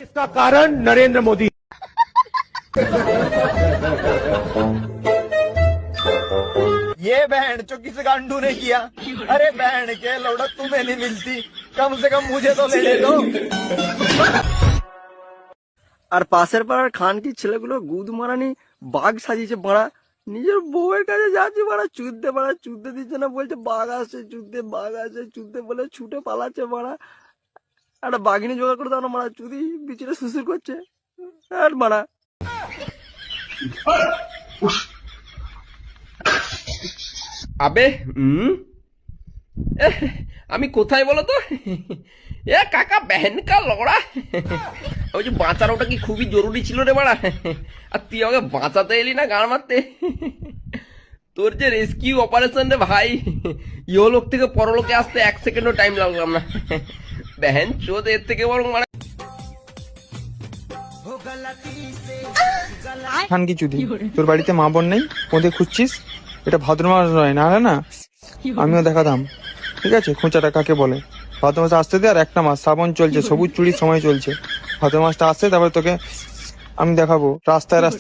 इसका कारण नरेंद्र मोदी। ये बहन जो किसी गांडू ने किया, अरे बहन के लौड़ा तुम्हें नहीं मिलती, कम से कम मुझे तो लेने दो। আর পাশের পাড়ার খানকি ছেলেগুলো গুদ মারানি বাঘ সাজিয়েছে বাড়া, নিজের বউয়ের কাছে যাচ্ছে বাড়া, চুদতে দিচ্ছে না, বলছে বাঘ আসছে চুদতে বলে ছুটে পালাচ্ছে বাড়া। একটা বাঘিনী জোগাড় করে দাও না মারা, চুদি বিচিরে সুসুর করছে আর মারা। আবে আমি কোথায় বলো তো? এ কাকা বেহেন কা লড়া, ওই যে বাঁচানোটা কি খুবই জরুরি ছিল রে বাড়া, আর তুই আমাকে বাঁচাতে এলি না গান মারতে। তোর যে রেস্কিউ অপারেশন রে ভাই, ইহলোক থেকে পরলোকে আসতে 1 সেকেন্ডও টাইম লাগলাম না। বেহেন চোদ এর থেকে বরং মানে খান কি চুদি, তোর বাড়িতে মা বোন নেই, ওদের খুঁজছিস? এটা ভাদ্র মাস নয়, না না আমিও দেখাতাম, ঠিক আছে খোঁচাটা কাকে বলে। ভাদ্র মাস আসতে দে, আর একটা মাস শ্রাবণ চলছে, সবুজ চুরির সময় চলছে, ভাদ্র মাসটা আসছে তারপরে তোকে আমি দেখাবো রাস্তায় রাস্তায়।